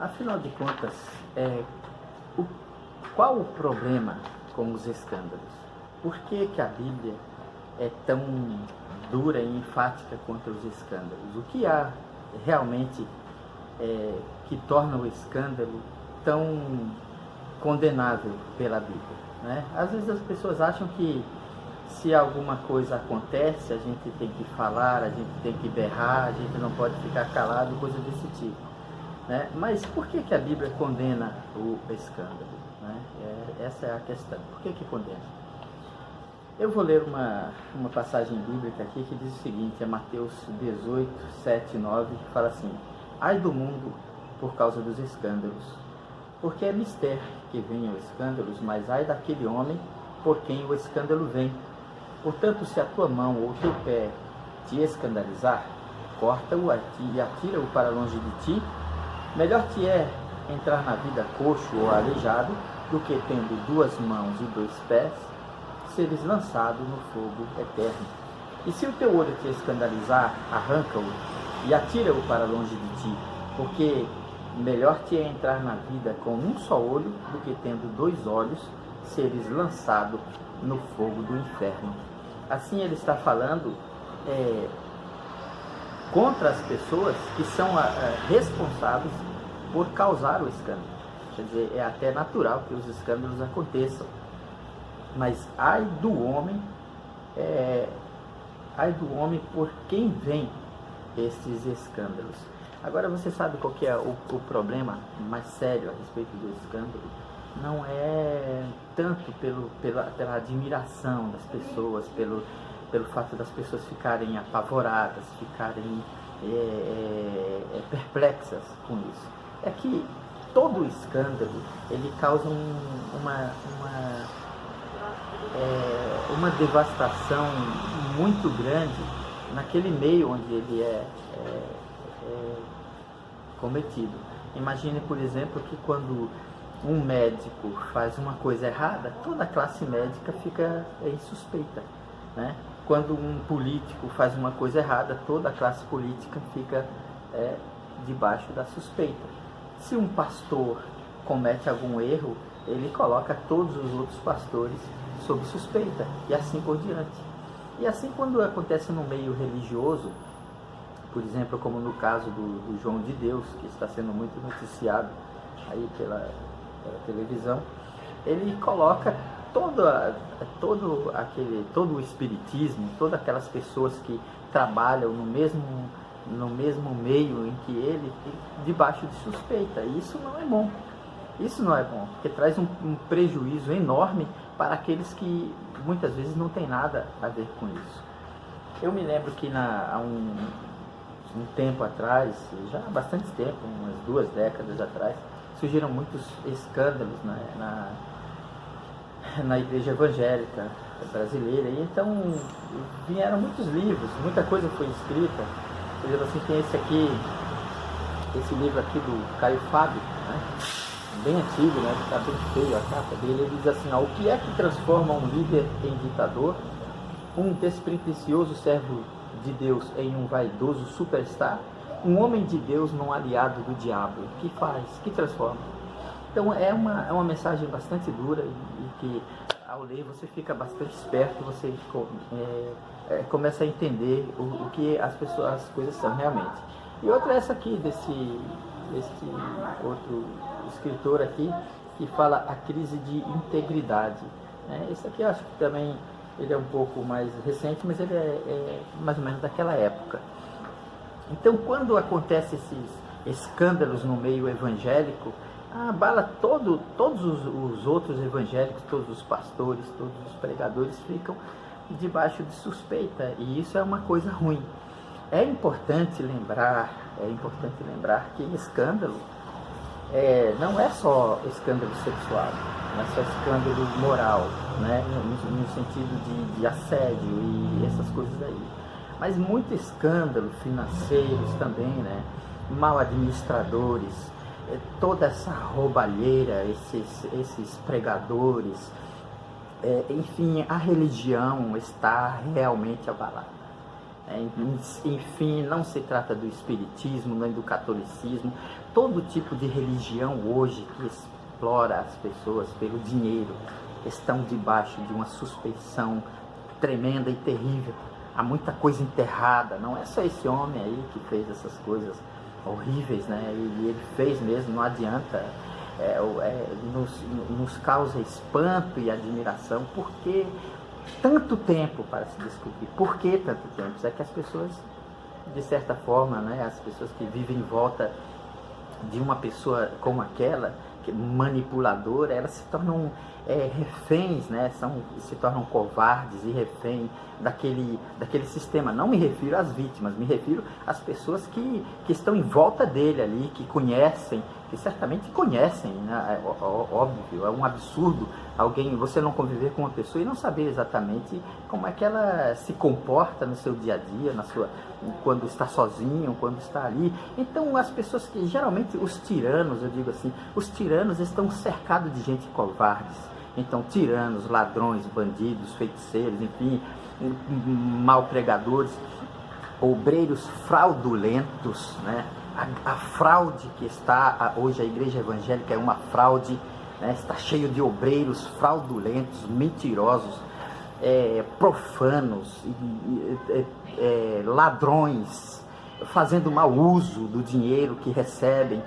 Afinal de contas, o, qual o problema com os escândalos? Por que a Bíblia é tão dura e enfática contra os escândalos? O que há realmente que torna o escândalo tão condenável pela Bíblia, né? Às vezes as pessoas acham que se alguma coisa acontece, a gente tem que falar, a gente tem que berrar, a gente não pode ficar calado, coisa desse tipo, né? Mas por que a Bíblia condena o escândalo, né? Essa é a questão. Por que condena? Eu vou ler uma passagem bíblica aqui que diz o seguinte, é Mateus 18, 7 e 9, que fala assim: ai do mundo por causa dos escândalos, porque é mister que venham escândalos, mas ai daquele homem por quem o escândalo vem. Portanto, se a tua mão ou o teu pé te escandalizar, corta-o e atira-o para longe de ti. Melhor te é entrar na vida coxo ou aleijado, do que tendo 2 mãos e 2 pés, seres lançado no fogo eterno. E se o teu olho te escandalizar, arranca-o e atira-o para longe de ti, porque melhor te é entrar na vida com um só olho, do que tendo 2 olhos, seres lançado no fogo do inferno. Assim ele está falando contra as pessoas que são responsáveis por causar o escândalo. Quer dizer, é até natural que os escândalos aconteçam, mas ai do homem por quem vem esses escândalos. Agora você sabe qual que é o problema mais sério a respeito do escândalo? Não é tanto pela admiração das pessoas, pelo fato das pessoas ficarem apavoradas, ficarem perplexas com isso. É que todo escândalo ele causa uma devastação muito grande naquele meio onde ele é cometido. Imagine, por exemplo, que quando um médico faz uma coisa errada, toda a classe médica fica suspeita, né? Quando um político faz uma coisa errada, toda a classe política fica debaixo da suspeita. Se um pastor comete algum erro, ele coloca todos os outros pastores sob suspeita, e assim por diante. E assim, quando acontece no meio religioso, por exemplo, como no caso do João de Deus, que está sendo muito noticiado aí pela televisão, ele coloca todo o espiritismo, todas aquelas pessoas que trabalham no mesmo meio em que ele, debaixo de suspeita. E isso não é bom. Isso não é bom, porque traz um prejuízo enorme para aqueles que muitas vezes não tem nada a ver com isso. Eu me lembro que há um tempo atrás, já há bastante tempo, umas 2 décadas atrás, surgiram muitos escândalos na igreja evangélica brasileira, e então vieram muitos livros, muita coisa foi escrita. Por exemplo, assim, tem esse livro aqui do Caio Fábio, né? Bem antigo, né? Está bem feio a capa dele. Ele diz assim: o que é que transforma um líder em ditador, um despretensioso servo de Deus em um vaidoso superstar, um homem de Deus num aliado do diabo? Que faz? Que transforma? Então é uma mensagem bastante dura, e que ao ler você fica bastante esperto, você começa a entender o que as coisas são realmente. E outra é essa aqui, desse outro escritor aqui, que fala a crise de integridade. Esse aqui eu acho que também ele é um pouco mais recente, mas ele é mais ou menos daquela época. Então, quando acontecem esses escândalos no meio evangélico, abala todos os outros evangélicos, todos os pastores, todos os pregadores ficam debaixo de suspeita, e isso é uma coisa ruim. É importante lembrar que escândalo não é só escândalo sexual, não é só escândalo moral, né? No sentido de assédio e essas coisas aí. Mas muito escândalo financeiros também, né? Mal administradores, toda essa roubalheira, esses pregadores, enfim, a religião está realmente abalada. Enfim, não se trata do espiritismo, nem do catolicismo. Todo tipo de religião hoje que explora as pessoas pelo dinheiro estão debaixo de uma suspeição tremenda e terrível. Há muita coisa enterrada. Não é só esse homem aí que fez essas coisas horríveis, né? E ele fez mesmo, não adianta. Nos causa espanto e admiração. Porque tanto tempo para se descobrir? Por que tanto tempo? É que as pessoas, de certa forma, né, as pessoas que vivem em volta de uma pessoa como aquela, que é manipuladora, elas se tornam reféns, né? Se tornam covardes e reféns daquele sistema. Não me refiro às vítimas, me refiro às pessoas que estão em volta dele ali, que conhecem, que certamente conhecem, né? Óbvio, é um absurdo você não conviver com uma pessoa e não saber exatamente como é que ela se comporta no seu dia a dia, quando está sozinho, quando está ali. Então as pessoas que, geralmente os tiranos, eu digo assim, os tiranos estão cercados de gente covardes. Então tiranos, ladrões, bandidos, feiticeiros, enfim, mal pregadores, obreiros fraudulentos, né? A fraude que está hoje, a igreja evangélica é uma fraude, né? Está cheio de obreiros fraudulentos, mentirosos, profanos, ladrões, fazendo mau uso do dinheiro que recebem,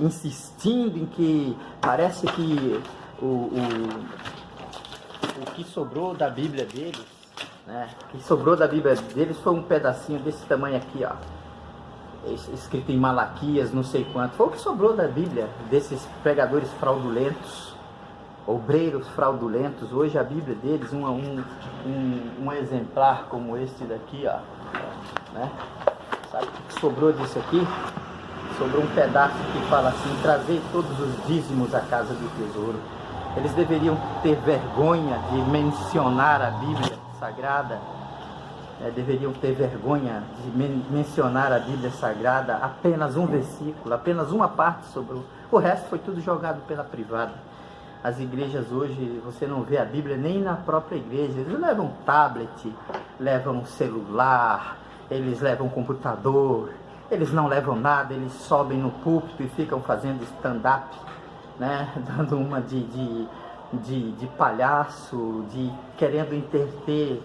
insistindo em que parece que o que sobrou da Bíblia deles, né? O que sobrou da Bíblia deles foi um pedacinho desse tamanho aqui, ó, escrito em Malaquias, não sei quanto. Foi o que sobrou da Bíblia, desses pregadores fraudulentos, obreiros fraudulentos. Hoje a Bíblia deles, um exemplar como este daqui, ó, né? Sabe o que sobrou disso aqui? Sobrou um pedaço que fala assim: trazei todos os dízimos à casa do tesouro. Eles deveriam ter vergonha de mencionar a Bíblia Sagrada, deveriam ter vergonha de mencionar a Bíblia Sagrada, apenas um versículo, apenas uma parte sobrou. O resto foi tudo jogado pela privada. As igrejas hoje, você não vê a Bíblia nem na própria igreja. Eles levam tablet, levam celular, eles levam computador, eles não levam nada, eles sobem no púlpito e ficam fazendo stand-up, né? Dando uma de palhaço, querendo entreter,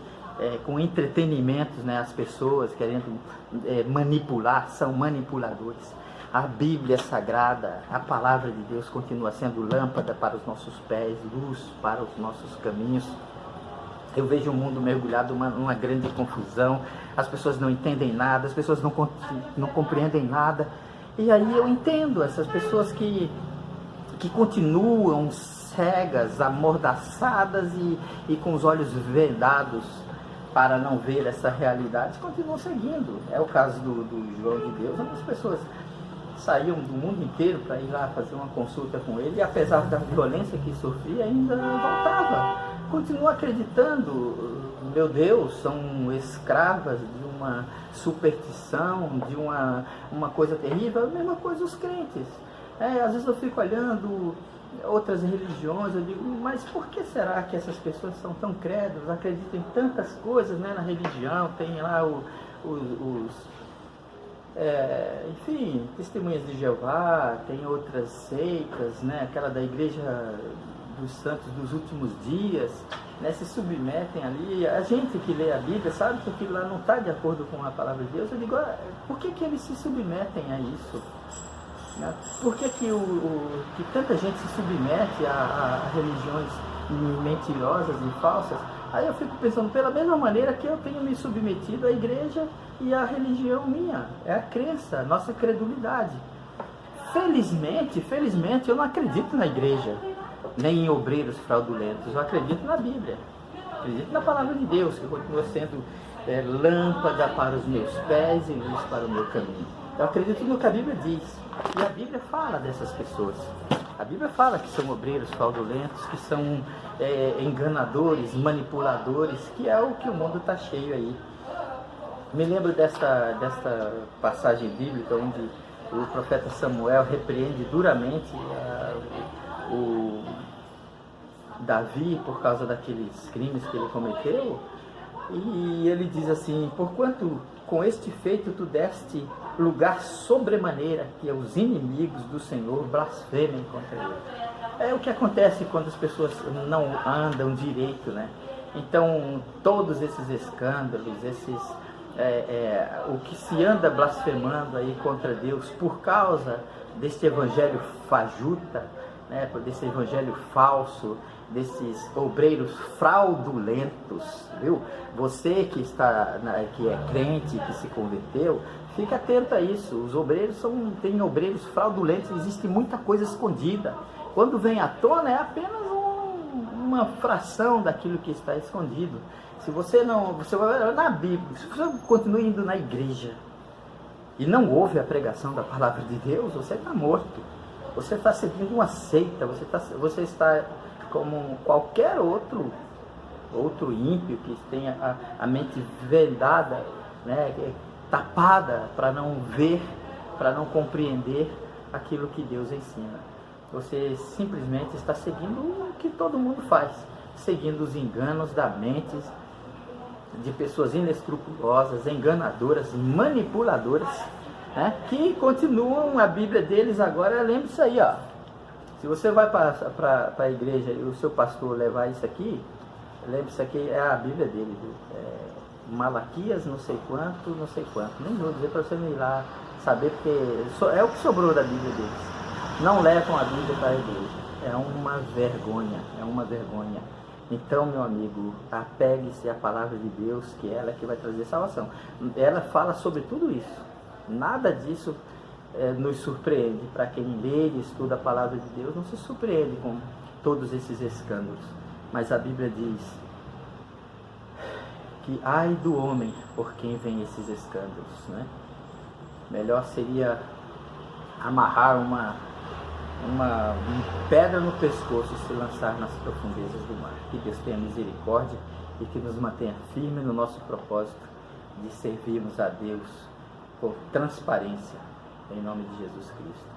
com entretenimentos, né, as pessoas, querendo manipular, são manipuladores. A Bíblia Sagrada, a Palavra de Deus, continua sendo lâmpada para os nossos pés, luz para os nossos caminhos. Eu vejo o mundo mergulhado numa grande confusão, as pessoas não entendem nada, as pessoas não compreendem nada. E aí eu entendo essas pessoas que continuam cegas, amordaçadas e com os olhos vedados para não ver essa realidade, continuam seguindo. É o caso do João de Deus. As pessoas saíam do mundo inteiro para ir lá fazer uma consulta com ele, e apesar da violência que sofria, ainda voltava. Continua acreditando. Meu Deus, são escravas de uma superstição, de uma coisa terrível. A mesma coisa os crentes. Às vezes eu fico olhando outras religiões, eu digo, mas por que será que essas pessoas são tão crédulas, acreditam em tantas coisas, né, na religião? Tem lá enfim, Testemunhas de Jeová, tem outras seitas, né, aquela da Igreja dos Santos dos Últimos Dias, né, se submetem ali. A gente que lê a Bíblia sabe que aquilo lá não está de acordo com a palavra de Deus. Eu digo, por que eles se submetem a isso? Por que tanta gente se submete a religiões mentirosas e falsas? Aí eu fico pensando, pela mesma maneira que eu tenho me submetido à igreja e à religião minha, é a crença, a nossa credulidade. Felizmente eu não acredito na igreja, nem em obreiros fraudulentos. Eu acredito na Bíblia, acredito na palavra de Deus, que continua sendo lâmpada para os meus pés e luz para o meu caminho. Eu acredito no que a Bíblia diz. E a Bíblia fala dessas pessoas. A Bíblia fala que são obreiros fraudulentos, que são enganadores, manipuladores, que é o que o mundo está cheio aí. Me lembro desta passagem bíblica onde o profeta Samuel repreende duramente o Davi por causa daqueles crimes que ele cometeu. E ele diz assim: porquanto com este feito tu deste lugar sobremaneira que os inimigos do Senhor blasfemem contra ele. É o que acontece quando as pessoas não andam direito, né? Então, todos esses escândalos, o que se anda blasfemando aí contra Deus por causa deste evangelho fajuta, né? Desse evangelho falso, desses obreiros fraudulentos, viu? Você que que é crente, que se converteu, fica atento a isso. Os obreiros tem obreiros fraudulentos, existe muita coisa escondida. Quando vem à tona é apenas uma fração daquilo que está escondido. Se você vai na Bíblia, se você continua indo na igreja e não ouve a pregação da palavra de Deus, você está morto. Você está seguindo uma seita, você está como qualquer outro ímpio que tenha a mente vendada, né, tapada para não ver, para não compreender aquilo que Deus ensina. Você simplesmente está seguindo o que todo mundo faz, seguindo os enganos da mente de pessoas inescrupulosas, enganadoras, manipuladoras, né, que continuam a Bíblia deles agora. Lembre-se aí, ó. Se você vai para a igreja e o seu pastor levar isso aqui, lembre-se que é a Bíblia dele, viu? Malaquias não sei quanto. Nem vou dizer para você não ir lá saber, porque é o que sobrou da Bíblia deles. Não levam a Bíblia para a igreja. É uma vergonha. Então, meu amigo, apegue-se à palavra de Deus, que é ela que vai trazer salvação. Ela fala sobre tudo isso. Nada disso nos surpreende. Para quem lê e estuda a palavra de Deus, não se surpreende com todos esses escândalos. Mas a Bíblia diz que ai do homem por quem vem esses escândalos, né? Melhor seria amarrar uma pedra no pescoço e se lançar nas profundezas do mar. Que Deus tenha misericórdia e que nos mantenha firme no nosso propósito de servirmos a Deus com transparência, em nome de Jesus Cristo.